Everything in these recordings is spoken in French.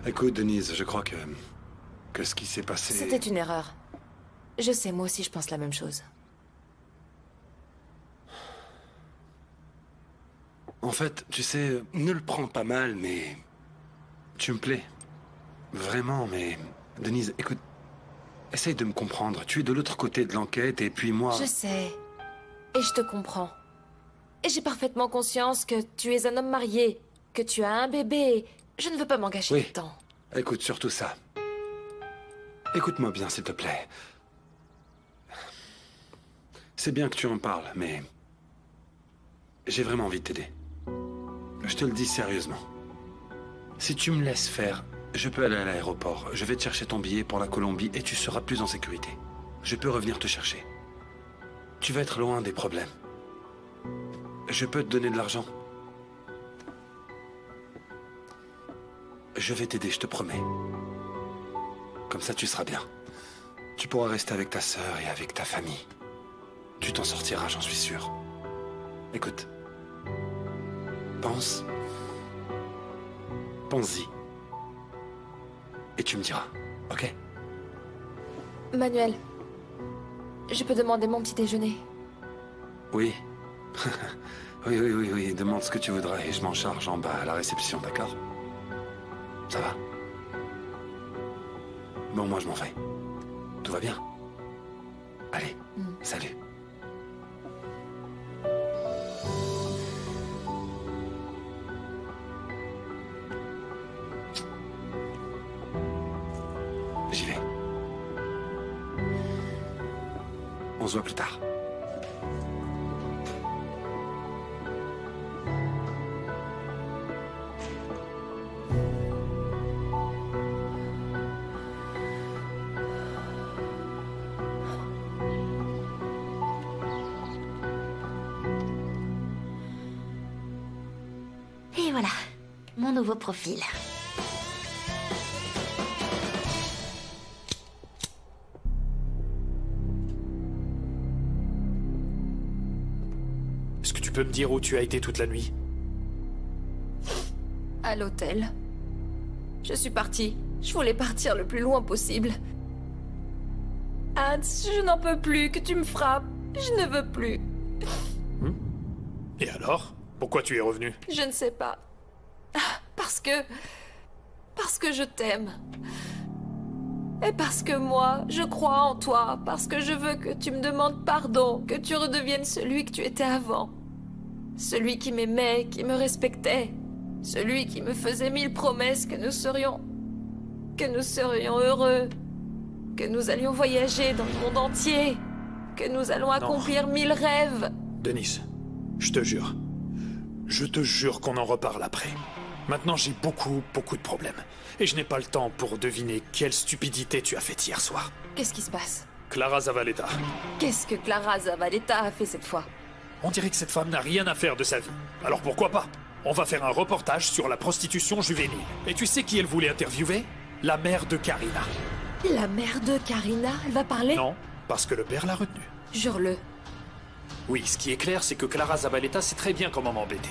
Écoute, Denise, je crois que ce qui s'est passé... C'était une erreur. Je sais, moi aussi je pense la même chose. En fait, tu sais, ne le prends pas mal, mais... Tu me plais. Vraiment, mais... Denise, écoute... Essaye de me comprendre. Tu es de l'autre côté de l'enquête, et puis moi... Je sais. Et je te comprends. Et j'ai parfaitement conscience que tu es un homme marié, que tu as un bébé. Je ne veux pas m'engager Oui. là-dedans. Écoute, surtout ça. Écoute-moi bien, s'il te plaît. C'est bien que tu en parles, mais... J'ai vraiment envie de t'aider. Je te le dis sérieusement. Si tu me laisses faire, je peux aller à l'aéroport. Je vais te chercher ton billet pour la Colombie et tu seras plus en sécurité. Je peux revenir te chercher. Tu vas être loin des problèmes. Je peux te donner de l'argent. Je vais t'aider, je te promets. Comme ça, tu seras bien. Tu pourras rester avec ta sœur et avec ta famille. Tu t'en sortiras, j'en suis sûr. Écoute. Pense. Pense-y. Et tu me diras, ok? Manuel, je peux demander mon petit déjeuner? Oui. Oui. Demande ce que tu voudras et je m'en charge en bas à la réception, d'accord? Ça va? Bon, moi je m'en vais. Tout va bien? Allez, salut. J'y vais. On se voit plus tard. Et voilà, mon nouveau profil. Est-ce que tu peux me dire où tu as été toute la nuit? À l'hôtel. Je suis partie. Je voulais partir le plus loin possible. Hans, je n'en peux plus que tu me frappes. Je ne veux plus. Et alors? Pourquoi tu es revenu? Je ne sais pas. Parce que je t'aime. Et parce que moi, je crois en toi. Parce que je veux que tu me demandes pardon. Que tu redeviennes celui que tu étais avant. Celui qui m'aimait, qui me respectait. Celui qui me faisait 1000 promesses que nous serions heureux. Que nous allions voyager dans le monde entier. Que nous allons accomplir 1000 rêves. Denise, je te jure. Je te jure qu'on en reparle après. Maintenant, j'ai beaucoup de problèmes. Et je n'ai pas le temps pour deviner quelle stupidité tu as faite hier soir. Qu'est-ce qui se passe? Clara Zavaleta. Qu'est-ce que Clara Zavaleta a fait cette fois? On dirait que cette femme n'a rien à faire de sa vie. Alors pourquoi pas? On va faire un reportage sur la prostitution juvénile. Et tu sais qui elle voulait interviewer? La mère de Karina. La mère de Karina, elle va parler? Non, parce que le père l'a retenue. Jure-le. Oui, ce qui est clair, c'est que Clara Zavaleta sait très bien comment m'embêter.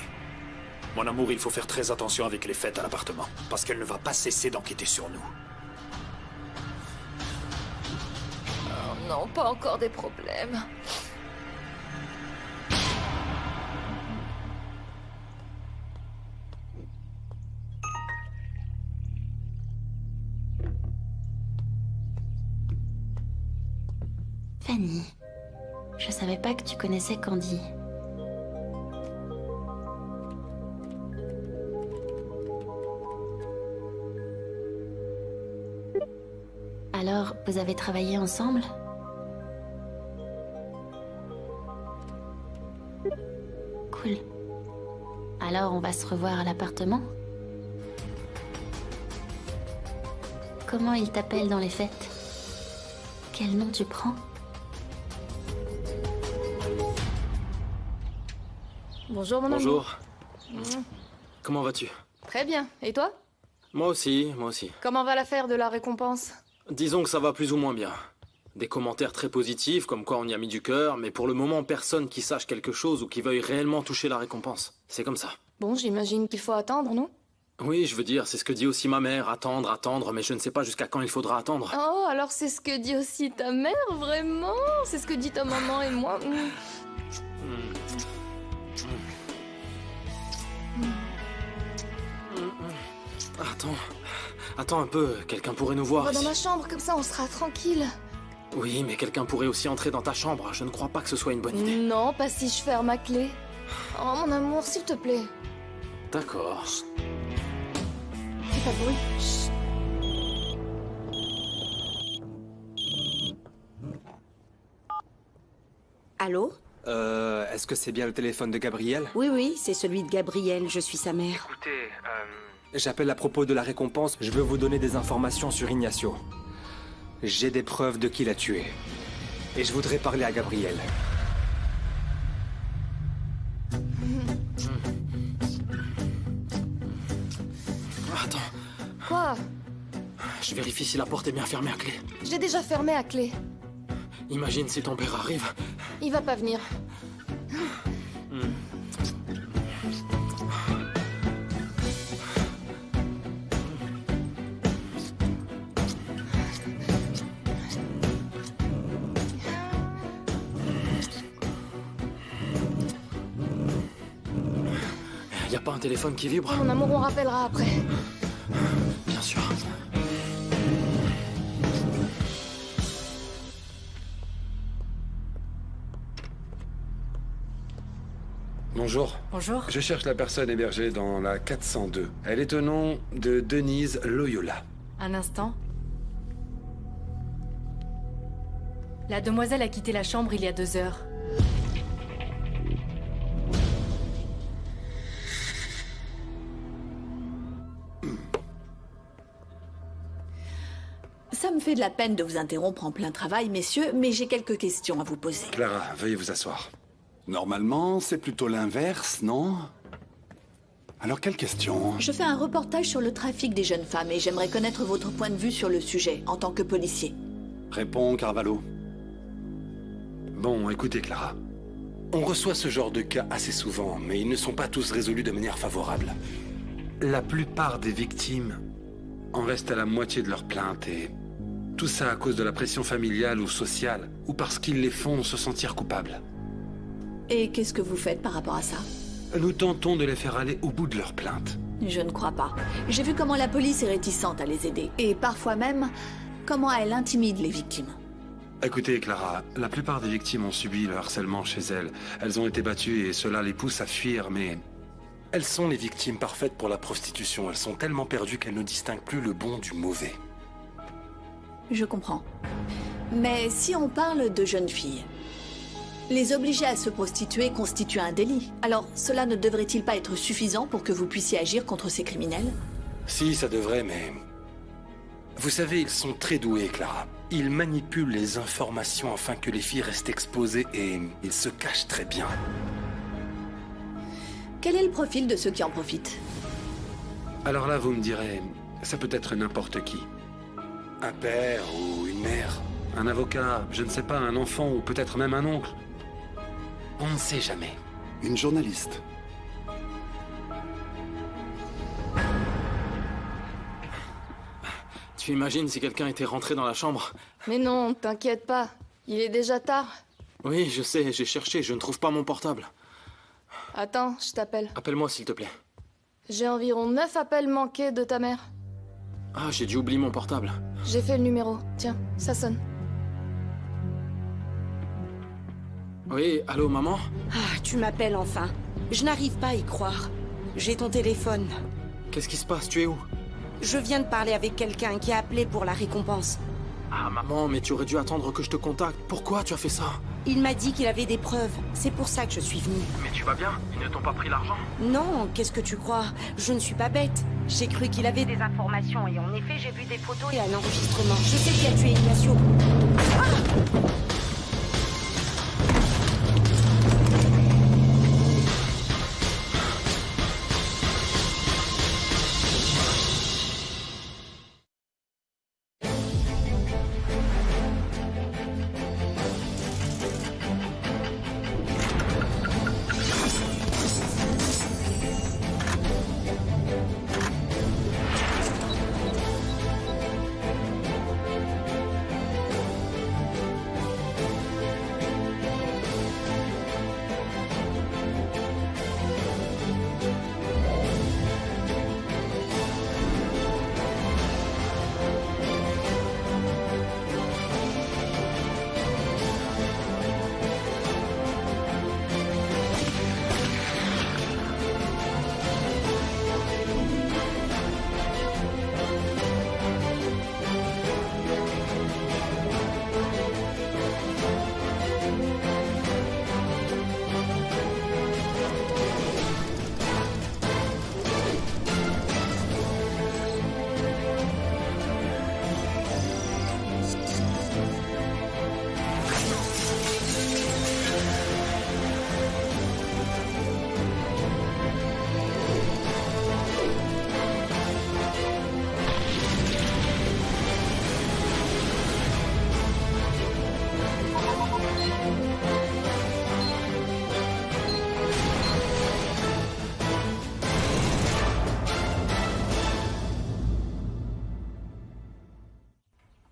Mon amour, il faut faire très attention avec les fêtes à l'appartement, parce qu'elle ne va pas cesser d'enquêter sur nous. Oh non, pas encore des problèmes. Fanny, je savais pas que tu connaissais Candy. Alors, vous avez travaillé ensemble? Cool. Alors, on va se revoir à l'appartement? Comment il t'appelle dans les fêtes? Quel nom tu prends? Bonjour mon ami. Bonjour. Comment vas-tu? Très bien. Et toi? Moi aussi, moi aussi. Comment va l'affaire de la récompense? Disons que ça va plus ou moins bien. Des commentaires très positifs, comme quoi on y a mis du cœur, mais pour le moment, personne qui sache quelque chose ou qui veuille réellement toucher la récompense. C'est comme ça. Bon, j'imagine qu'il faut attendre, non? Oui, je veux dire, c'est ce que dit aussi ma mère. Attendre, attendre, mais je ne sais pas jusqu'à quand il faudra attendre. Oh, alors c'est ce que dit aussi ta mère, vraiment? C'est ce que dit ta maman et moi. Attends un peu, quelqu'un pourrait nous voir. Va dans si- ma chambre, comme ça on sera tranquille. Oui, mais quelqu'un pourrait aussi entrer dans ta chambre. Je ne crois pas que ce soit une bonne idée. Non, pas si je ferme ma clé. Oh mon amour, s'il te plaît. D'accord. Fais pas de bruit. Chut. Allô? Est-ce que c'est bien le téléphone de Gabriel? Oui, oui, c'est celui de Gabriel, je suis sa mère. Écoutez, j'appelle à propos de la récompense. Je veux vous donner des informations sur Ignacio. J'ai des preuves de qui l'a tué. Et je voudrais parler à Gabriel. Attends, Quoi? je vérifie si la porte est bien fermée à clé. J'ai déjà fermé à clé. Imagine si ton père arrive. Il va pas venir. Y a pas un téléphone qui vibre? Oh, mon amour, on rappellera après. Bien sûr. Bonjour. Bonjour. Je cherche la personne hébergée dans la 402. Elle est au nom de Denise Loyola. Un instant. La demoiselle a quitté la chambre il y a 2 heures. Ça me fait de la peine de vous interrompre en plein travail, messieurs, mais j'ai quelques questions à vous poser. Clara, veuillez vous asseoir. Normalement, c'est plutôt l'inverse, non? Alors, quelle question? Je fais un reportage sur le trafic des jeunes femmes et j'aimerais connaître votre point de vue sur le sujet, en tant que policier. Réponds, Carvalho. Bon, écoutez, Clara. On reçoit ce genre de cas assez souvent, mais ils ne sont pas tous résolus de manière favorable. La plupart des victimes en restent à la moitié de leur plainte et tout ça à cause de la pression familiale ou sociale, ou parce qu'ils les font se sentir coupables. Et qu'est-ce que vous faites par rapport à ça? Nous tentons de les faire aller au bout de leur plainte. Je ne crois pas. J'ai vu comment la police est réticente à les aider, et parfois même, comment elle intimide les victimes. Écoutez, Clara, la plupart des victimes ont subi le harcèlement chez elles. Elles ont été battues et cela les pousse à fuir, mais elles sont les victimes parfaites pour la prostitution. Elles sont tellement perdues qu'elles ne distinguent plus le bon du mauvais. Je comprends. Mais si on parle de jeunes filles, les obliger à se prostituer constitue un délit. Alors, cela ne devrait-il pas être suffisant pour que vous puissiez agir contre ces criminels? Si, ça devrait, mais... Vous savez, ils sont très doués, Clara. Ils manipulent les informations afin que les filles restent exposées et ils se cachent très bien. Quel est le profil de ceux qui en profitent? Alors là, vous me direz, ça peut être n'importe qui. Un père ou une mère, un avocat, je ne sais pas, un enfant ou peut-être même un oncle. On ne sait jamais. Une journaliste. Tu imagines si quelqu'un était rentré dans la chambre? Mais non, t'inquiète pas. Il est déjà tard. Oui, je sais, j'ai cherché, je ne trouve pas mon portable. Attends, je t'appelle. Appelle-moi s'il te plaît. J'ai environ 9 appels manqués de ta mère. Ah, j'ai dû oublier mon portable. J'ai fait le numéro. Tiens, ça sonne. Oui, allô, maman? Ah, tu m'appelles enfin. Je n'arrive pas à y croire. J'ai ton téléphone. Qu'est-ce qui se passe? Tu es où? Je viens de parler avec quelqu'un qui a appelé pour la récompense. Ah, maman, mais tu aurais dû attendre que je te contacte. Pourquoi tu as fait ça? Il m'a dit qu'il avait des preuves. C'est pour ça que je suis venue. Mais tu vas bien? Ils ne t'ont pas pris l'argent? Non, qu'est-ce que tu crois? Je ne suis pas bête. J'ai cru qu'il avait des informations et en effet, j'ai vu des photos et un enregistrement. Je sais qui a tué Ignacio.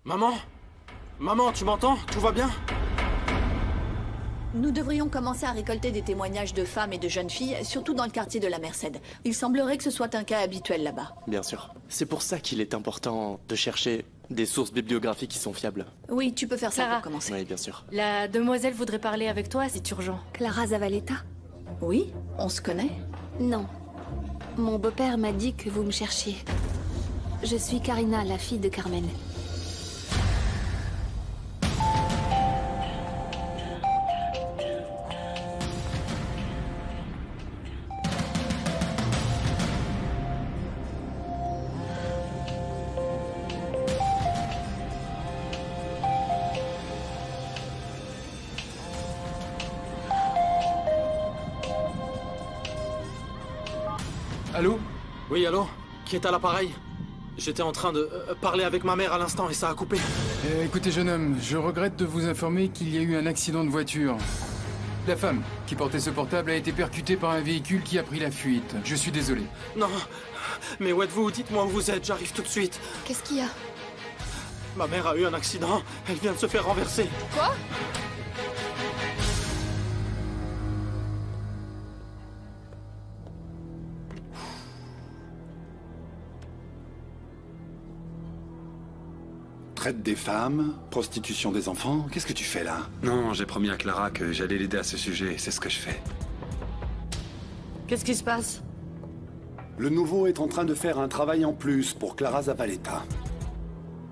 Maman? Maman, tu m'entends? Tout va bien? Nous devrions commencer à récolter des témoignages de femmes et de jeunes filles, surtout dans le quartier de la Merced. Il semblerait que ce soit un cas habituel là-bas. Bien sûr. C'est pour ça qu'il est important de chercher des sources bibliographiques qui sont fiables. Oui, tu peux faire ça Clara. pour commencer. Oui, bien sûr. La demoiselle voudrait parler avec toi, c'est urgent. Clara Zavaleta? Oui, on se connaît? Non. Mon beau-père m'a dit que vous me cherchiez. Je suis Karina, la fille de Carmen. Allô? Oui, allô? Qui est à l'appareil? J'étais en train de parler avec ma mère à l'instant et ça a coupé. Écoutez, jeune homme, je regrette de vous informer qu'il y a eu un accident de voiture. La femme qui portait ce portable a été percutée par un véhicule qui a pris la fuite. Je suis désolé. Non, mais où êtes-vous? Dites-moi où vous êtes, j'arrive tout de suite. Qu'est-ce qu'il y a? Ma mère a eu un accident, elle vient de se faire renverser. Quoi? Traite des femmes, prostitution des enfants, qu'est-ce que tu fais là? Non, j'ai promis à Clara que j'allais l'aider à ce sujet, c'est ce que je fais. Qu'est-ce qui se passe? Le nouveau est en train de faire un travail en plus pour Clara Zavaleta.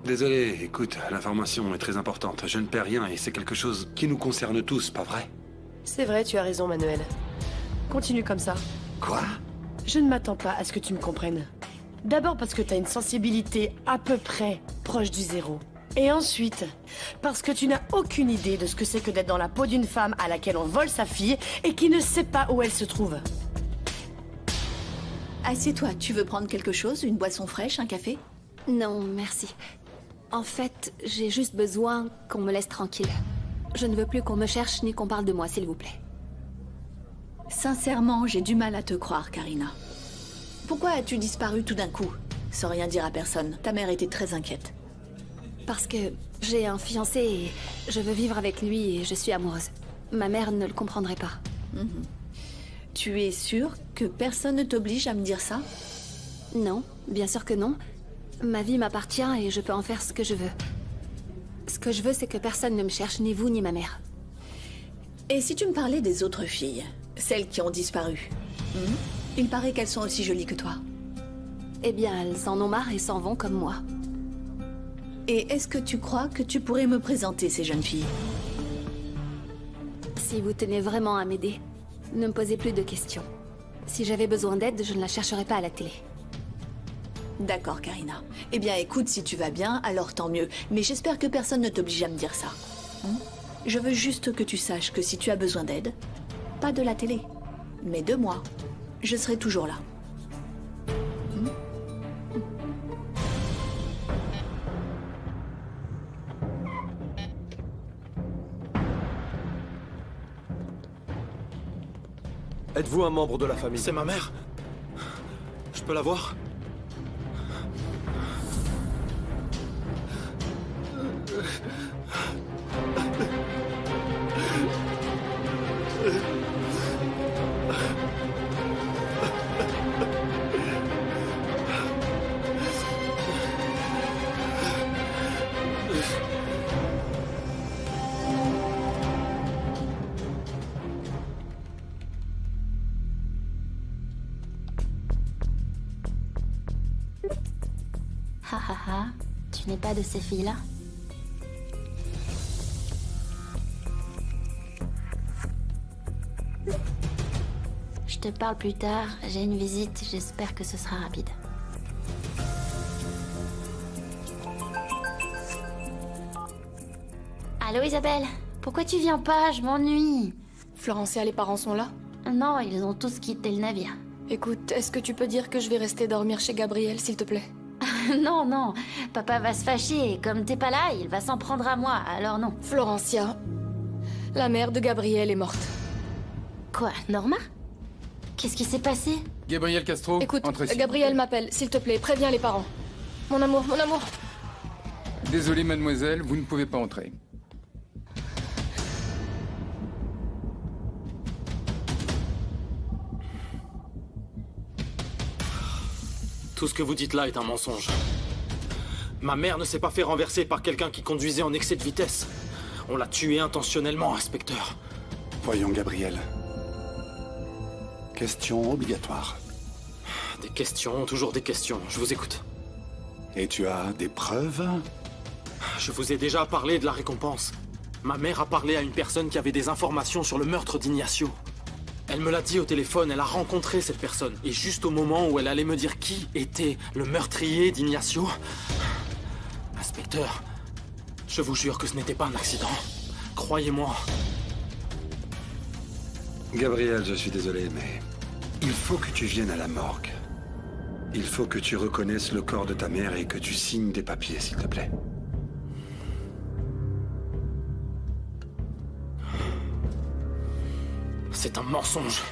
Désolé, écoute, l'information est très importante. Je ne perds rien et c'est quelque chose qui nous concerne tous, pas vrai? C'est vrai, tu as raison, Manuel. Continue comme ça. Quoi? Je ne m'attends pas à ce que tu me comprennes. D'abord parce que t'as une sensibilité à peu près proche du zéro. Et ensuite, parce que tu n'as aucune idée de ce que c'est que d'être dans la peau d'une femme à laquelle on vole sa fille et qui ne sait pas où elle se trouve. Assieds-toi, tu veux prendre quelque chose? Une boisson fraîche, un café? Non, merci. En fait, j'ai juste besoin qu'on me laisse tranquille. Je ne veux plus qu'on me cherche ni qu'on parle de moi, s'il vous plaît. Sincèrement, j'ai du mal à te croire, Karina. Pourquoi as-tu disparu tout d'un coup? Sans rien dire à personne. Ta mère était très inquiète. Parce que j'ai un fiancé et je veux vivre avec lui et je suis amoureuse. Ma mère ne le comprendrait pas. Tu es sûre que personne ne t'oblige à me dire ça? Non, bien sûr que non. Ma vie m'appartient et je peux en faire ce que je veux. Ce que je veux, c'est que personne ne me cherche, ni vous, ni ma mère. Et si tu me parlais des autres filles? Celles qui ont disparu? Il paraît qu'elles sont aussi jolies que toi. Eh bien, elles en ont marre et s'en vont comme moi. Et est-ce que tu crois que tu pourrais me présenter ces jeunes filles? Si vous tenez vraiment à m'aider, ne me posez plus de questions. Si j'avais besoin d'aide, je ne la chercherais pas à la télé. D'accord, Karina. Eh bien, écoute, si tu vas bien, alors tant mieux. Mais j'espère que personne ne t'oblige à me dire ça. Je veux juste que tu saches que si tu as besoin d'aide, pas de la télé, mais de moi, je serai toujours là. Êtes-vous un membre de la famille? C'est ma mère. Je peux la voir? Ha ha ha, tu n'es pas de ces filles-là? Je te parle plus tard, j'ai une visite, j'espère que ce sera rapide. Allô Isabelle? Pourquoi tu viens pas? Je m'ennuie. Florencia, les parents sont là? Non, ils ont tous quitté le navire. Écoute, est-ce que tu peux dire que je vais rester dormir chez Gabriel, s'il te plaît? Non, non, papa va se fâcher et comme t'es pas là, il va s'en prendre à moi, alors non. Florencia, la mère de Gabriel est morte. Quoi, Norma? Qu'est-ce qui s'est passé? Gabriel Castro, Écoute, entre ici. Gabriel m'appelle, s'il te plaît, préviens les parents. Mon amour, mon amour. Désolé, mademoiselle, vous ne pouvez pas entrer. Tout ce que vous dites là est un mensonge. Ma mère ne s'est pas fait renverser par quelqu'un qui conduisait en excès de vitesse. On l'a tuée intentionnellement, inspecteur. Voyons, Gabriel. Question obligatoire. Des questions, toujours des questions. Je vous écoute. Et tu as des preuves? Je vous ai déjà parlé de la récompense. Ma mère a parlé à une personne qui avait des informations sur le meurtre d'Ignacio. Elle me l'a dit au téléphone, elle a rencontré cette personne. Et juste au moment où elle allait me dire qui était le meurtrier d'Ignacio... Inspecteur, je vous jure que ce n'était pas un accident. Croyez-moi. Gabriel, je suis désolé, mais... il faut que tu viennes à la morgue. Il faut que tu reconnaisses le corps de ta mère et que tu signes des papiers, s'il te plaît. C'est un mensonge.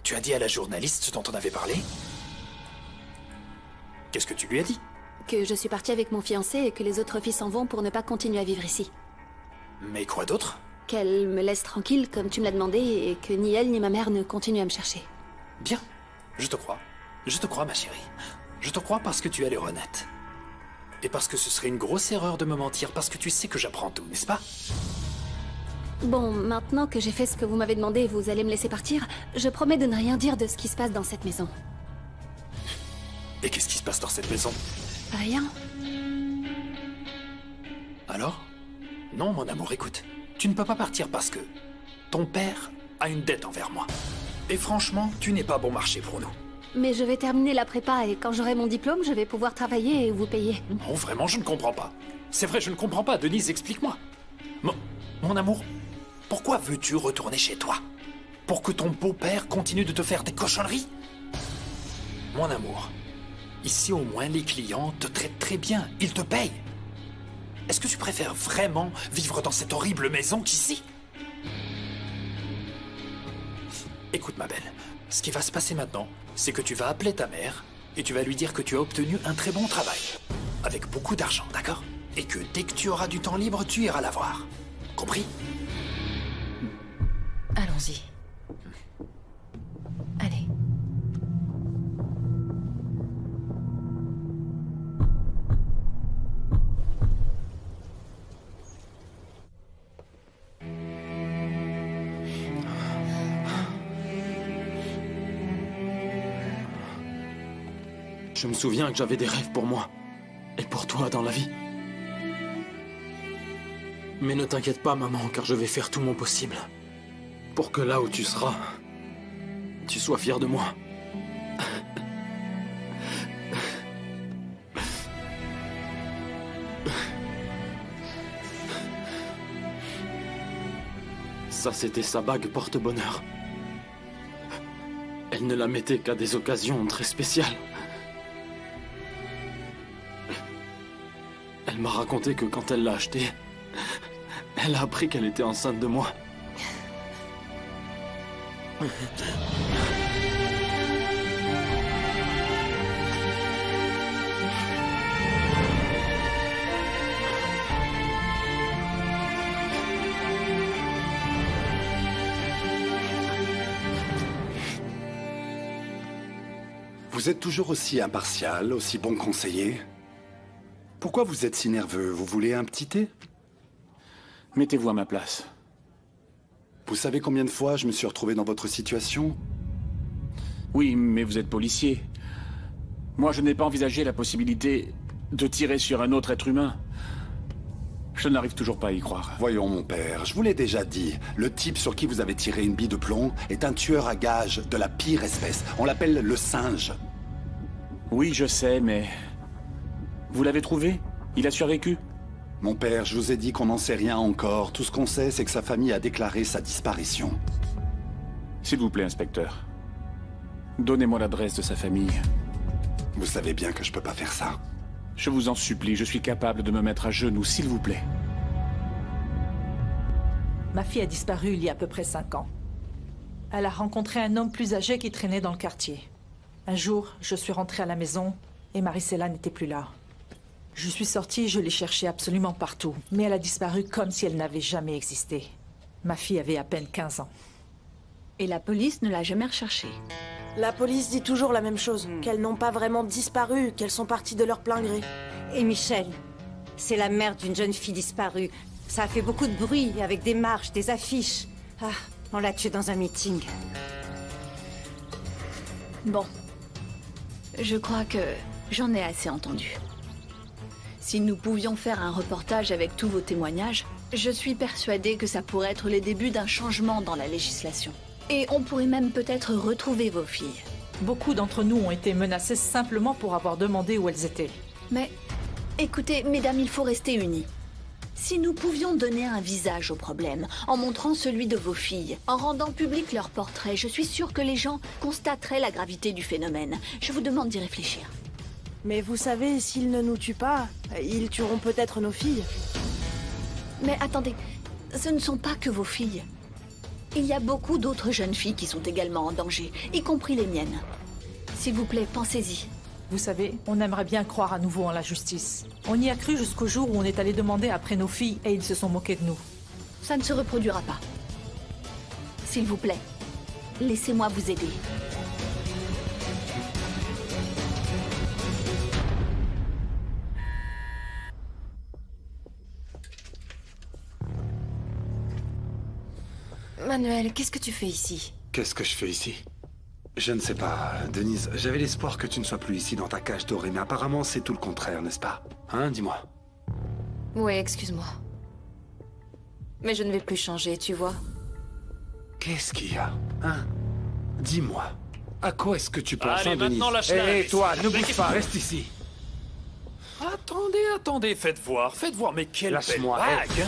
Tu as dit à la journaliste ce dont on avait parlé? Qu'est-ce que tu lui as dit? Que je suis partie avec mon fiancé et que les autres filles s'en vont pour ne pas continuer à vivre ici. Mais quoi d'autre? Qu'elle me laisse tranquille comme tu me l'as demandé et que ni elle ni ma mère ne continuent à me chercher. Bien, je te crois. Je te crois, ma chérie. Je te crois parce que tu as l'air honnête. Et parce que ce serait une grosse erreur de me mentir parce que tu sais que j'apprends tout, n'est-ce pas? Bon, maintenant que j'ai fait ce que vous m'avez demandé et vous allez me laisser partir, je promets de ne rien dire de ce qui se passe dans cette maison. Et qu'est-ce qui se passe dans cette maison? Rien. Alors? Non, mon amour, écoute. Tu ne peux pas partir parce que ton père a une dette envers moi. Et franchement, tu n'es pas bon marché pour nous. Mais je vais terminer la prépa et quand j'aurai mon diplôme, je vais pouvoir travailler et vous payer. Non, vraiment, je ne comprends pas. C'est vrai, je ne comprends pas. Denise, explique-moi. Mon amour, pourquoi veux-tu retourner chez toi? Pour que ton beau-père continue de te faire des cochonneries? Mon amour, ici au moins les clients te traitent très bien. Ils te payent. Est-ce que tu préfères vraiment vivre dans cette horrible maison qu'ici? Écoute, ma belle, ce qui va se passer maintenant, c'est que tu vas appeler ta mère et tu vas lui dire que tu as obtenu un très bon travail, avec beaucoup d'argent, d'accord? Et que dès que tu auras du temps libre, tu iras la voir. Compris? Allons-y. Allez. Je me souviens que j'avais des rêves pour moi. Et pour toi dans la vie. Mais ne t'inquiète pas, maman, car je vais faire tout mon possible. Pour que là où tu seras, tu sois fière de moi. Ça, c'était sa bague porte-bonheur. Elle ne la mettait qu'à des occasions très spéciales. Elle m'a raconté que quand elle l'a achetée, elle a appris qu'elle était enceinte de moi. Vous êtes toujours aussi impartial, aussi bon conseiller. Pourquoi vous êtes si nerveux? Vous voulez un petit thé? Mettez-vous à ma place. Vous savez combien de fois je me suis retrouvé dans votre situation? Oui, mais vous êtes policier. Moi, je n'ai pas envisagé la possibilité de tirer sur un autre être humain. Je n'arrive toujours pas à y croire. Voyons, mon père, je vous l'ai déjà dit. Le type sur qui vous avez tiré une bille de plomb est un tueur à gages de la pire espèce. On l'appelle le singe. Oui, je sais, mais... Vous l'avez trouvé? Il a survécu? Mon père, je vous ai dit qu'on n'en sait rien encore. Tout ce qu'on sait, c'est que sa famille a déclaré sa disparition. S'il vous plaît, inspecteur. Donnez-moi l'adresse de sa famille. Vous savez bien que je peux pas faire ça. Je vous en supplie, je suis capable de me mettre à genoux, s'il vous plaît. Ma fille a disparu il y a à peu près 5 ans. Elle a rencontré un homme plus âgé qui traînait dans le quartier. Un jour, je suis rentrée à la maison et Maricela n'était plus là. Je suis sortie, je l'ai cherchée absolument partout, mais elle a disparu comme si elle n'avait jamais existé. Ma fille avait à peine 15 ans. Et la police ne l'a jamais recherchée. La police dit toujours la même chose, qu'elles n'ont pas vraiment disparu, qu'elles sont parties de leur plein gré. Et Michel, c'est la mère d'une jeune fille disparue. Ça a fait beaucoup de bruit, avec des marches, des affiches. Ah, on l'a tuée dans un meeting. Bon. Je crois que j'en ai assez entendu. Si nous pouvions faire un reportage avec tous vos témoignages, je suis persuadée que ça pourrait être les débuts d'un changement dans la législation. Et on pourrait même peut-être retrouver vos filles. Beaucoup d'entre nous ont été menacés simplement pour avoir demandé où elles étaient. Mais, écoutez, mesdames, il faut rester unis. Si nous pouvions donner un visage au problème, en montrant celui de vos filles, en rendant public leur portrait, je suis sûre que les gens constateraient la gravité du phénomène. Je vous demande d'y réfléchir. Mais vous savez, s'ils ne nous tuent pas, ils tueront peut-être nos filles. Mais attendez, ce ne sont pas que vos filles. Il y a beaucoup d'autres jeunes filles qui sont également en danger, y compris les miennes. S'il vous plaît, pensez-y. Vous savez, on aimerait bien croire à nouveau en la justice. On y a cru jusqu'au jour où on est allé demander après nos filles et ils se sont moqués de nous. Ça ne se reproduira pas. S'il vous plaît, laissez-moi vous aider. Manuel, qu'est-ce que tu fais ici? Qu'est-ce que je fais ici? Je ne sais pas, Denise. J'avais l'espoir que tu ne sois plus ici dans ta cage dorée, mais apparemment c'est tout le contraire, n'est-ce pas? Hein, dis-moi. Oui, excuse-moi. Mais je ne vais plus changer, tu vois. Qu'est-ce qu'il y a? Hein? Dis-moi. À quoi est-ce que tu penses, Allez, hein, Denise? maintenant, lâche-la. Hé, toi, ne bouge pas, reste ici. Attendez, faites voir, mais quelle belle Lâche-moi, bague!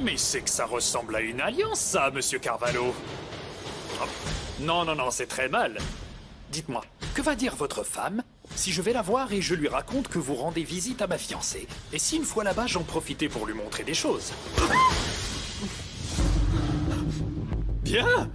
Mais c'est que ça ressemble à une alliance, ça, monsieur Carvalho. Oh, non, c'est très mal. Dites-moi, que va dire votre femme si je vais la voir et je lui raconte que vous rendez visite à ma fiancée? Et si une fois là-bas, j'en profitais pour lui montrer des choses? Bien!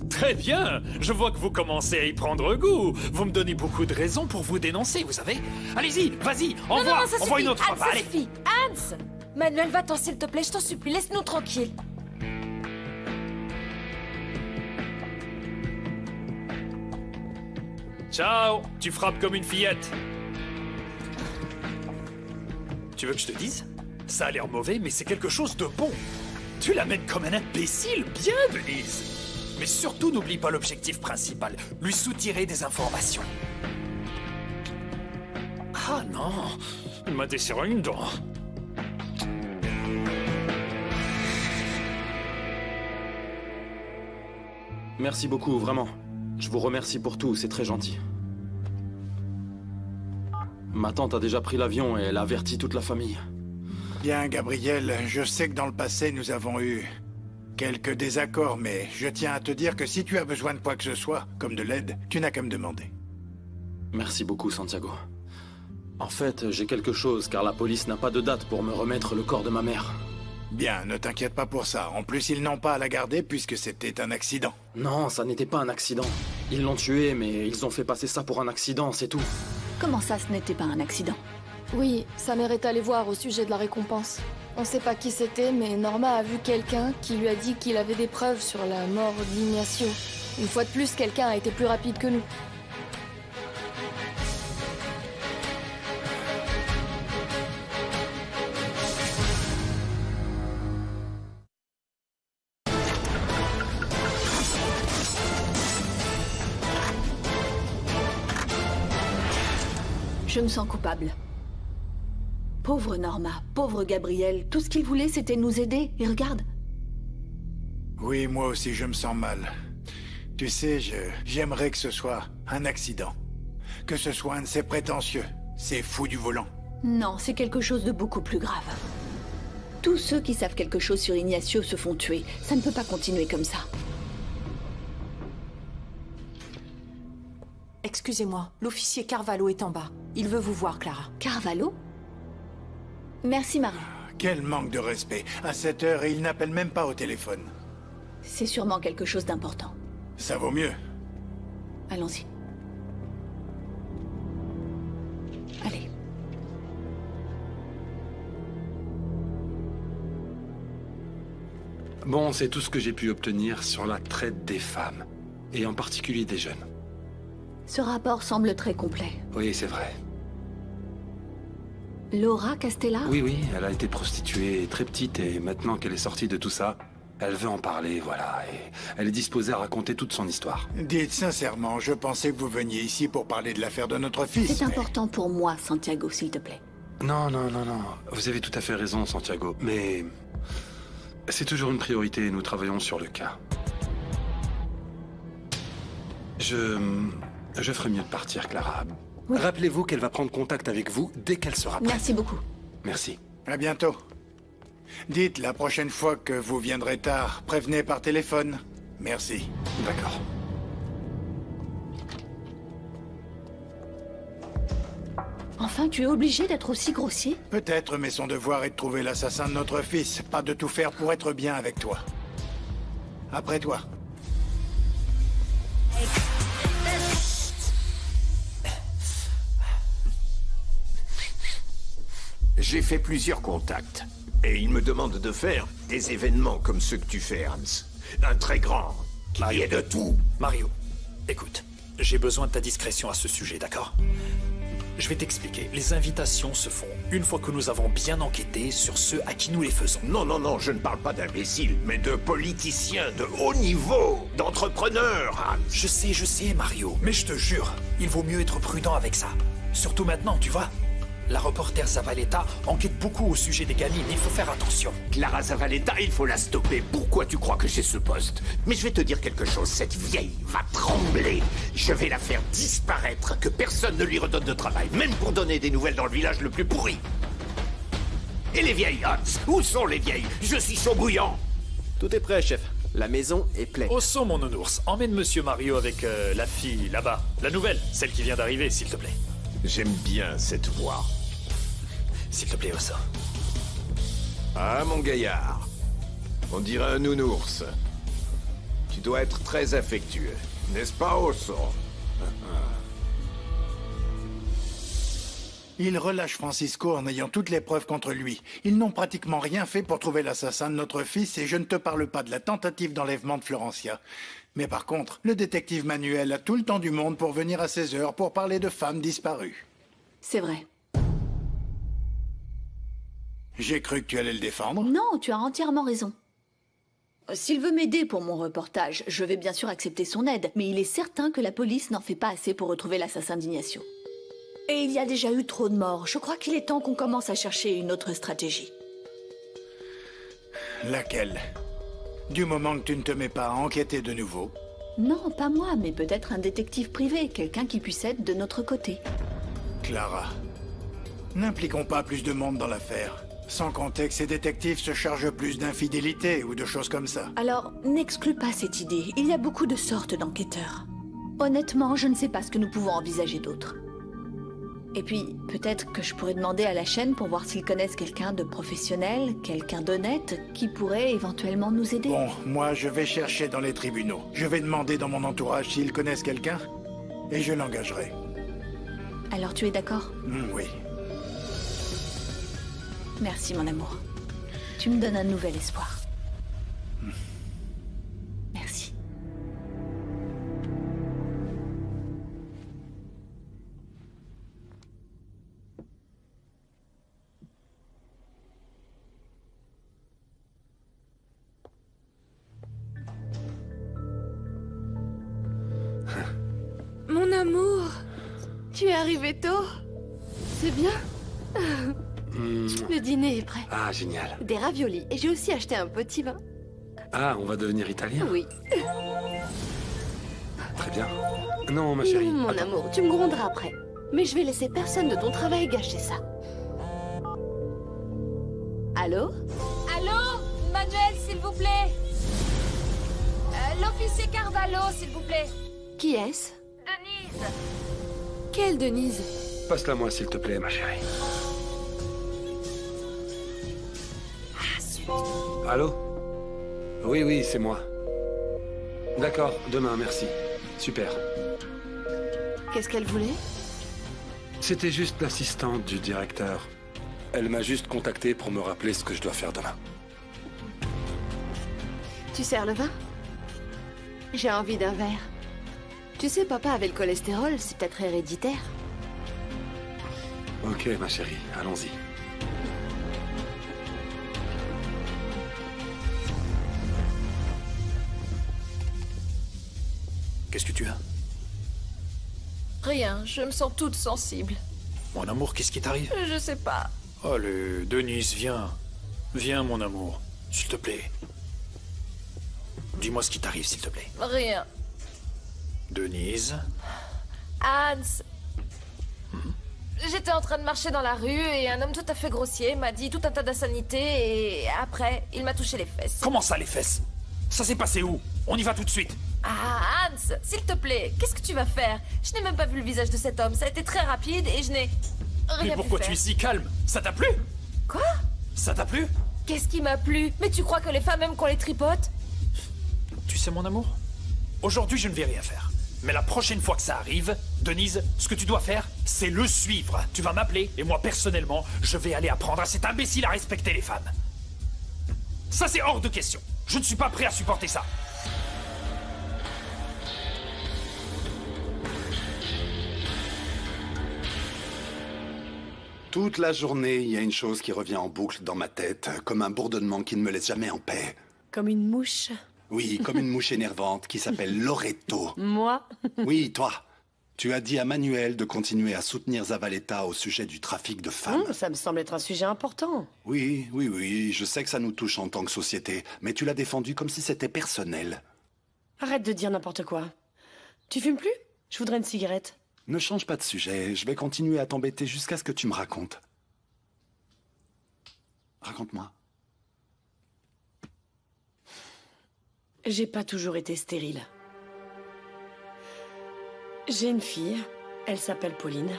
Très bien! Je vois que vous commencez à y prendre goût. Vous me donnez beaucoup de raisons pour vous dénoncer, vous savez? Allez-y, vas-y, envoie une autre fois. Allez. Ça suffit. Hans! Manuel, va-t'en s'il te plaît, je t'en supplie, laisse-nous tranquilles. Ciao! Tu frappes comme une fillette. Tu veux que je te dise? Ça a l'air mauvais, mais c'est quelque chose de bon. Tu l'amènes comme un imbécile, bien, Denise. Mais surtout, n'oublie pas l'objectif principal, lui soutirer des informations. Ah non, il m'a desserré une dent. Merci beaucoup, vraiment. Je vous remercie pour tout, c'est très gentil. Ma tante a déjà pris l'avion et elle a averti toute la famille. Bien, Gabriel, je sais que dans le passé, nous avons eu quelques désaccords, mais je tiens à te dire que si tu as besoin de quoi que ce soit, comme de l'aide, tu n'as qu'à me demander. Merci beaucoup, Santiago. En fait, j'ai quelque chose, car la police n'a pas de date pour me remettre le corps de ma mère. Bien, ne t'inquiète pas pour ça. En plus, ils n'ont pas à la garder puisque c'était un accident. Non, ça n'était pas un accident. Ils l'ont tué, mais ils ont fait passer ça pour un accident, c'est tout. Comment ça, ce n'était pas un accident? Oui, sa mère est allée voir au sujet de la récompense. On sait pas qui c'était, mais Norma a vu quelqu'un qui lui a dit qu'il avait des preuves sur la mort d'Ignacio. Une fois de plus, quelqu'un a été plus rapide que nous. Je me sens coupable. Pauvre Norma, pauvre Gabriel, tout ce qu'il voulait c'était nous aider, et regarde. Oui, moi aussi je me sens mal. Tu sais, j'aimerais que ce soit un accident. Que ce soit un de ces prétentieux, ces fous du volant. Non, c'est quelque chose de beaucoup plus grave. Tous ceux qui savent quelque chose sur Ignacio se font tuer. Ça ne peut pas continuer comme ça. excusez-moi. L'officier Carvalho est en bas. Il veut vous voir, Clara. Carvalho? Merci, Marie. Quel manque de respect. À cette heure, et il n'appelle même pas au téléphone. C'est sûrement quelque chose d'important. Ça vaut mieux. Allons-y. Allez. Bon, c'est tout ce que j'ai pu obtenir sur la traite des femmes, et en particulier des jeunes. Ce rapport semble très complet. Oui, c'est vrai. Laura Castella? Oui, elle a été prostituée très petite, et maintenant qu'elle est sortie de tout ça, elle veut en parler, voilà, et elle est disposée à raconter toute son histoire. Dites sincèrement, je pensais que vous veniez ici pour parler de l'affaire de notre fils. C'est important pour moi, Santiago, s'il te plaît. Non, vous avez tout à fait raison, Santiago, mais... c'est toujours une priorité et nous travaillons sur le cas. Je ferais mieux de partir, Clara. Oui. Rappelez-vous qu'elle va prendre contact avec vous dès qu'elle sera prête. Merci beaucoup. Merci. À bientôt. Dites, la prochaine fois que vous viendrez tard, prévenez par téléphone. Merci. D'accord. Enfin, tu es obligé d'être aussi grossier? Peut-être, mais son devoir est de trouver l'assassin de notre fils, pas de tout faire pour être bien avec toi. Après toi. J'ai fait plusieurs contacts. Et ils me demandent de faire des événements comme ceux que tu fais, Hans. Un très grand, qui y ait de tout. Mario, écoute, j'ai besoin de ta discrétion à ce sujet, d'accord? Je vais t'expliquer. Les invitations se font une fois que nous avons bien enquêté sur ceux à qui nous les faisons. Non, je ne parle pas d'imbéciles, mais de politiciens de haut niveau, d'entrepreneurs, Hans. Je sais, Mario, mais je te jure, il vaut mieux être prudent avec ça. Surtout maintenant, tu vois. La reporter Zavaleta enquête beaucoup au sujet des gamines, il faut faire attention. Clara Zavaleta, il faut la stopper. Pourquoi tu crois que j'ai ce poste? Mais je vais te dire quelque chose, cette vieille va trembler. Je vais la faire disparaître, que personne ne lui redonne de travail, même pour donner des nouvelles dans le village le plus pourri. Et les vieilles, Hans? Où sont les vieilles? Je suis chaud bouillant. Tout est prêt, chef. La maison est pleine. Au son, mon nounours, emmène Monsieur Mario avec la fille, là-bas. La nouvelle, celle qui vient d'arriver, s'il te plaît. J'aime bien cette voix. S'il te plaît, Osso. Ah, mon gaillard. On dirait un nounours. Tu dois être très affectueux, n'est-ce pas, Osso? Il relâche Francisco en ayant toutes les preuves contre lui. Ils n'ont pratiquement rien fait pour trouver l'assassin de notre fils, et je ne te parle pas de la tentative d'enlèvement de Florencia. Mais par contre, le détective Manuel a tout le temps du monde pour venir à 16 heures pour parler de femmes disparues. C'est vrai. J'ai cru que tu allais le défendre. Non, tu as entièrement raison. S'il veut m'aider pour mon reportage, je vais bien sûr accepter son aide, mais il est certain que la police n'en fait pas assez pour retrouver l'assassin d'Ignacio. Et il y a déjà eu trop de morts. Je crois qu'il est temps qu'on commence à chercher une autre stratégie. Laquelle? Du moment que tu ne te mets pas à enquêter de nouveau. Non, pas moi, mais peut-être un détective privé, quelqu'un qui puisse être de notre côté. Clara, n'impliquons pas plus de monde dans l'affaire. Sans compter que ces détectives se chargent plus d'infidélité ou de choses comme ça. Alors, n'exclus pas cette idée. Il y a beaucoup de sortes d'enquêteurs. Honnêtement, je ne sais pas ce que nous pouvons envisager d'autre. Et puis, peut-être que je pourrais demander à la chaîne pour voir s'ils connaissent quelqu'un de professionnel, quelqu'un d'honnête, qui pourrait éventuellement nous aider. Bon, moi, je vais chercher dans les tribunaux. Je vais demander dans mon entourage s'ils connaissent quelqu'un, et je l'engagerai. Alors tu es d'accord? Oui. Merci, mon amour. Tu me donnes un nouvel espoir. Merci. Mon amour, tu es arrivé tôt. C'est bien. Le dîner est prêt. Ah, génial. Des raviolis. Et j'ai aussi acheté un petit vin. Ah, on va devenir italien? Oui. Très bien. Non, ma chérie. Mon attends. amour, tu me gronderas après. Mais je vais laisser personne de ton travail gâcher ça. Allô? Allô? Manuel, s'il vous plaît. L'officier Carvalho, s'il vous plaît. Qui est-ce? Denise. Laquelle, Denise? Passe-la moi, s'il te plaît, ma chérie. Allô? Oui, oui, c'est moi. D'accord, demain, merci. Super. Qu'est-ce qu'elle voulait? C'était juste l'assistante du directeur. Elle m'a juste contacté pour me rappeler ce que je dois faire demain. Tu sers le vin? J'ai envie d'un verre. Tu sais, papa avait le cholestérol, c'est peut-être héréditaire. Ok, ma chérie, allons-y. Qu'est-ce que tu as? Rien, je me sens toute sensible. Mon amour, qu'est-ce qui t'arrive? Je sais pas. Allez, Denise, viens. Viens, mon amour. S'il te plaît. Dis-moi ce qui t'arrive, s'il te plaît. Rien. Denise. Hans. J'étais en train de marcher dans la rue et un homme tout à fait grossier m'a dit tout un tas d'insanités et après, il m'a touché les fesses. Comment ça, les fesses? Ça s'est passé où? On y va tout de suite. Ah, Hans, s'il te plaît, qu'est-ce que tu vas faire? Je n'ai même pas vu le visage de cet homme, ça a été très rapide et je n'ai rien Mais pourquoi pu tu es faire. si calme? Ça t'a plu? Quoi? Ça t'a plu? Qu'est-ce qui m'a plu? Mais tu crois que les femmes aiment qu'on les tripote? Tu sais, mon amour, aujourd'hui, je ne vais rien faire. Mais la prochaine fois que ça arrive, Denise, ce que tu dois faire, c'est le suivre. Tu vas m'appeler, et moi, personnellement, je vais aller apprendre à cet imbécile à respecter les femmes. Ça, c'est hors de question. Je ne suis pas prêt à supporter ça. Toute la journée, il y a une chose qui revient en boucle dans ma tête, comme un bourdonnement qui ne me laisse jamais en paix. Comme une mouche. Oui, comme une mouche énervante qui s'appelle Loreto. Moi? Oui, toi. Tu as dit à Manuel de continuer à soutenir Zavaleta au sujet du trafic de femmes. Ça me semble être un sujet important. Oui, oui, oui, je sais que ça nous touche en tant que société, mais tu l'as défendu comme si c'était personnel. Arrête de dire n'importe quoi. Tu fumes plus? Je voudrais une cigarette. Ne change pas de sujet, je vais continuer à t'embêter jusqu'à ce que tu me racontes. Raconte-moi. J'ai pas toujours été stérile. J'ai une fille, elle s'appelle Pauline.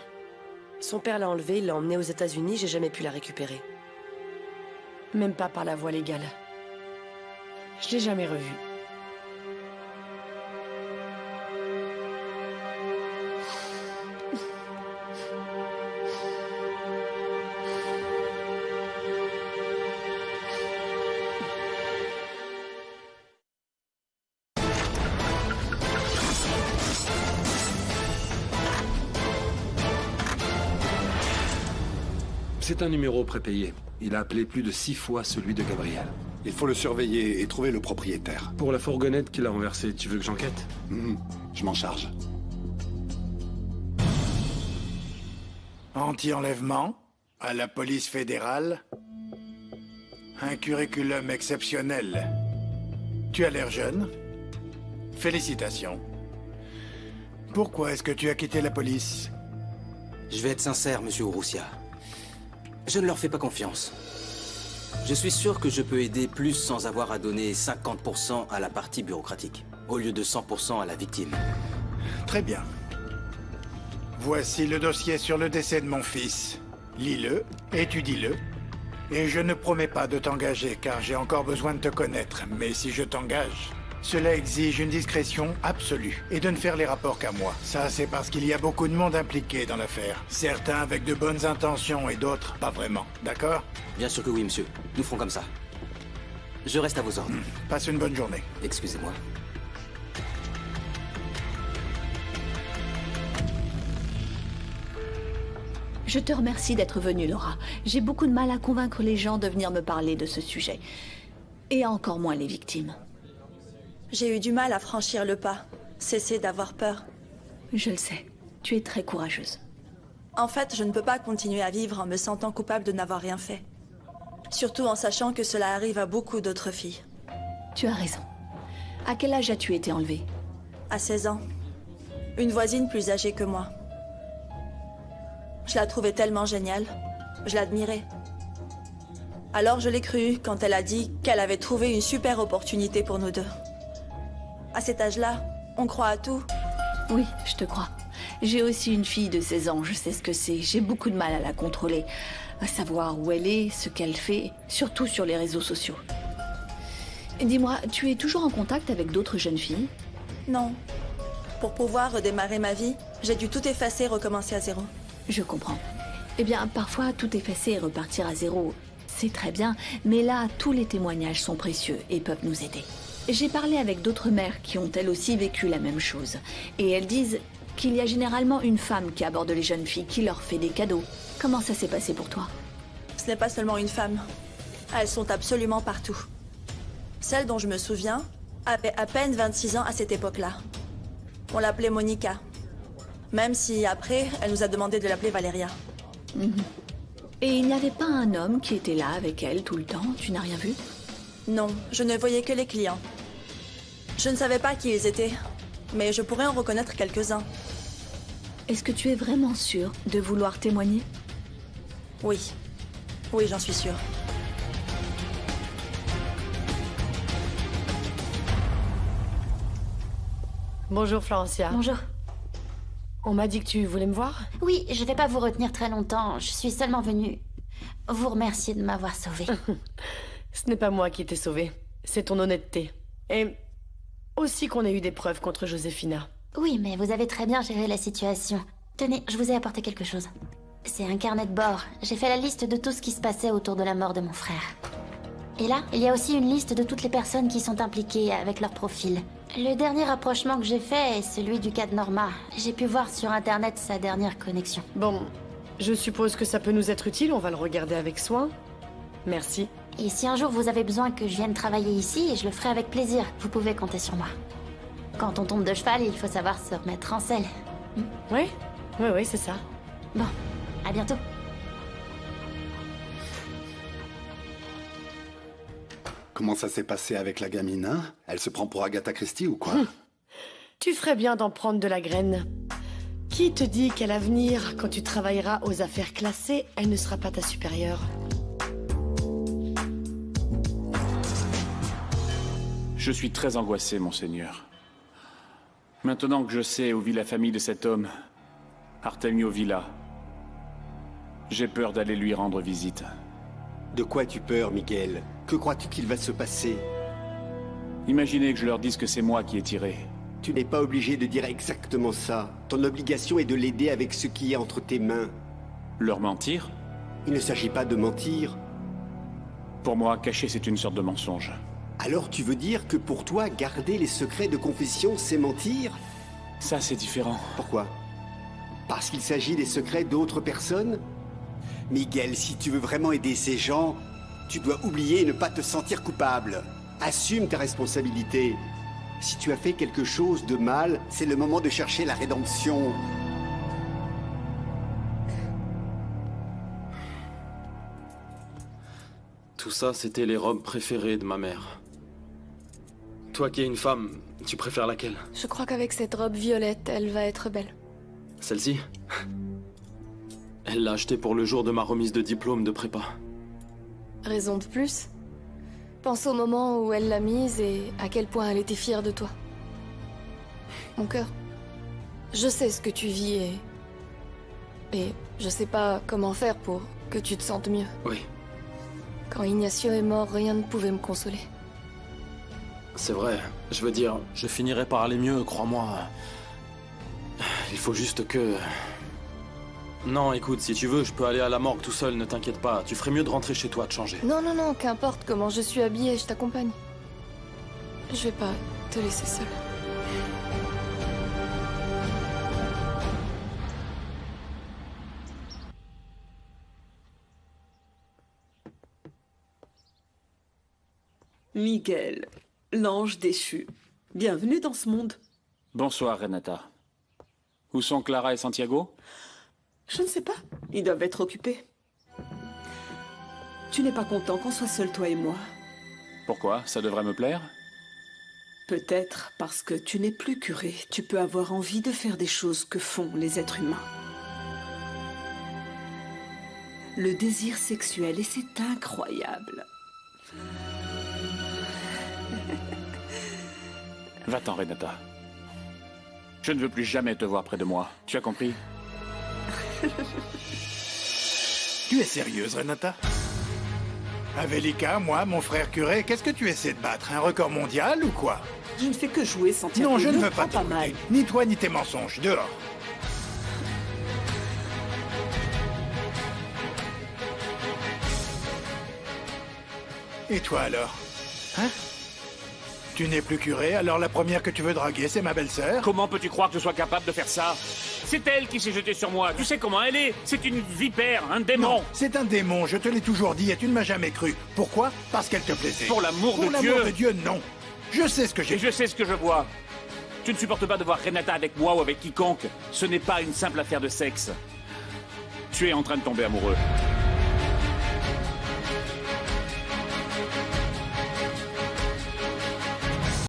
Son père l'a enlevée, il l'a emmenée aux États-Unis, j'ai jamais pu la récupérer. Même pas par la voie légale. Je l'ai jamais revue. C'est un numéro prépayé. Il a appelé plus de 6 fois celui de Gabriel. Il faut le surveiller et trouver le propriétaire. Pour la fourgonnette qu'il a renversée, tu veux que j'enquête? Je m'en charge. Anti-enlèvement, à la police fédérale. Un curriculum exceptionnel. Tu as l'air jeune. Félicitations. Pourquoi est-ce que tu as quitté la police? Je vais être sincère, monsieur Urrutia. Je ne leur fais pas confiance. Je suis sûr que je peux aider plus sans avoir à donner 50% à la partie bureaucratique, au lieu de 100% à la victime. Très bien. Voici le dossier sur le décès de mon fils. Lis-le, étudie-le. Et je ne promets pas de t'engager, car j'ai encore besoin de te connaître. Mais si je t'engage, cela exige une discrétion absolue et de ne faire les rapports qu'à moi. Ça, c'est parce qu'il y a beaucoup de monde impliqué dans l'affaire. Certains avec de bonnes intentions et d'autres pas vraiment. D'accord? Bien sûr que oui, monsieur. Nous ferons comme ça. Je reste à vos ordres. Passe une bonne journée. Excusez-moi. Je te remercie d'être venue, Laura. J'ai beaucoup de mal à convaincre les gens de venir me parler de ce sujet. Et encore moins les victimes. J'ai eu du mal à franchir le pas. Cesser d'avoir peur. Je le sais. Tu es très courageuse. En fait, je ne peux pas continuer à vivre en me sentant coupable de n'avoir rien fait. Surtout en sachant que cela arrive à beaucoup d'autres filles. Tu as raison. À quel âge as-tu été enlevée? À 16 ans. Une voisine plus âgée que moi. Je la trouvais tellement géniale. Je l'admirais. Alors je l'ai crue quand elle a dit qu'elle avait trouvé une super opportunité pour nous deux. À cet âge-là, on croit à tout. Oui, je te crois. J'ai aussi une fille de 16 ans, je sais ce que c'est. J'ai beaucoup de mal à la contrôler, à savoir où elle est, ce qu'elle fait, surtout sur les réseaux sociaux. Dis-moi, tu es toujours en contact avec d'autres jeunes filles? Non. Pour pouvoir redémarrer ma vie, j'ai dû tout effacer et recommencer à zéro. Je comprends. Eh bien, parfois, tout effacer et repartir à zéro, c'est très bien, mais là, tous les témoignages sont précieux et peuvent nous aider. J'ai parlé avec d'autres mères qui ont elles aussi vécu la même chose, et elles disent qu'il y a généralement une femme qui aborde les jeunes filles, qui leur fait des cadeaux. Comment ça s'est passé pour toi? Ce n'est pas seulement une femme. Elles sont absolument partout. Celle dont je me souviens avait à peine 26 ans à cette époque-là. On l'appelait Monica. Même si après, elle nous a demandé de l'appeler Valeria. Et il n'y avait pas un homme qui était là avec elle tout le temps? Tu n'as rien vu? Non, je ne voyais que les clients. Je ne savais pas qui ils étaient, mais je pourrais en reconnaître quelques-uns. Est-ce que tu es vraiment sûre de vouloir témoigner? Oui. Oui, j'en suis sûre. Bonjour Florencia. Bonjour. On m'a dit que tu voulais me voir? Oui, je vais pas vous retenir très longtemps. Je suis seulement venue vous remercier de m'avoir sauvée. Ce n'est pas moi qui t'ai sauvée. C'est ton honnêteté. Et aussi qu'on ait eu des preuves contre Josefina. Oui, mais vous avez très bien géré la situation. Tenez, je vous ai apporté quelque chose. C'est un carnet de bord. J'ai fait la liste de tout ce qui se passait autour de la mort de mon frère. Et là, il y a aussi une liste de toutes les personnes qui sont impliquées avec leur profil. Le dernier rapprochement que j'ai fait est celui du cas de Norma. J'ai pu voir sur Internet sa dernière connexion. Bon, je suppose que ça peut nous être utile, on va le regarder avec soin. Merci. Et si un jour vous avez besoin que je vienne travailler ici, je le ferai avec plaisir. Vous pouvez compter sur moi. Quand on tombe de cheval, il faut savoir se remettre en selle. Oui, c'est ça. Bon, à bientôt. Comment ça s'est passé avec la gamine, hein? Elle se prend pour Agatha Christie ou quoi? Tu ferais bien d'en prendre de la graine. Qui te dit qu'à l'avenir, quand tu travailleras aux affaires classées, elle ne sera pas ta supérieure? Je suis très angoissé, monseigneur. Maintenant que je sais où vit la famille de cet homme, Artemio Villa, j'ai peur d'aller lui rendre visite. De quoi as-tu peur, Miguel? Que crois-tu qu'il va se passer? Imaginez que je leur dise que c'est moi qui ai tiré. Tu n'es pas obligé de dire exactement ça. Ton obligation est de l'aider avec ce qui est entre tes mains. Leur mentir? Il ne s'agit pas de mentir. Pour moi, cacher, c'est une sorte de mensonge. Alors tu veux dire que pour toi, garder les secrets de confession, c'est mentir? Ça, c'est différent. Pourquoi? Parce qu'il s'agit des secrets d'autres personnes? Miguel, si tu veux vraiment aider ces gens, tu dois oublier et ne pas te sentir coupable. Assume ta responsabilité. Si tu as fait quelque chose de mal, c'est le moment de chercher la rédemption. Tout ça, c'était les robes préférées de ma mère. Toi qui es une femme, tu préfères laquelle? Je crois qu'avec cette robe violette, elle va être belle. Celle-ci? Elle l'a achetée pour le jour de ma remise de diplôme de prépa. Raison de plus. Pense au moment où elle l'a mise et à quel point elle était fière de toi. Mon cœur, je sais ce que tu vis et je sais pas comment faire pour que tu te sentes mieux. Oui. Quand Ignacio est mort, rien ne pouvait me consoler. C'est vrai. Je veux dire, je finirai par aller mieux, crois-moi. Il faut juste que... Non, écoute, si tu veux, je peux aller à la morgue tout seul, ne t'inquiète pas. Tu ferais mieux de rentrer chez toi, de changer. Non, non, non, qu'importe comment je suis habillée, je t'accompagne. Je vais pas te laisser seule. Miguel, l'ange déchu. Bienvenue dans ce monde. Bonsoir, Renata. Où sont Clara et Santiago? Je ne sais pas. Ils doivent être occupés. Tu n'es pas content qu'on soit seuls, toi et moi? Pourquoi? Ça devrait me plaire? Peut-être parce que tu n'es plus curé. Tu peux avoir envie de faire des choses que font les êtres humains. Le désir sexuel, et c'est incroyable. Va-t'en, Renata. Je ne veux plus jamais te voir près de moi. Tu as compris? Tu es sérieuse, Renata? Avelika, moi, mon frère curé, qu'est-ce que tu essaies de battre? Un record mondial ou quoi? Je ne fais que jouer sans tirer. Non, je ne veux prends pas t'écouter. Ni toi, ni tes mensonges. Dehors. Et toi alors? Hein? Tu n'es plus curé, alors la première que tu veux draguer, c'est ma belle-sœur? Comment peux-tu croire que je sois capable de faire ça? C'est elle qui s'est jetée sur moi. Tu sais comment elle est? C'est une vipère, un démon. Non, c'est un démon, je te l'ai toujours dit et tu ne m'as jamais cru. Pourquoi? Parce qu'elle te plaisait. Pour l'amour de Dieu. Pour l'amour de Dieu, non. Je sais ce que j'ai. Et je sais ce que je vois. Tu ne supportes pas de voir Renata avec moi ou avec quiconque. Ce n'est pas une simple affaire de sexe. Tu es en train de tomber amoureux.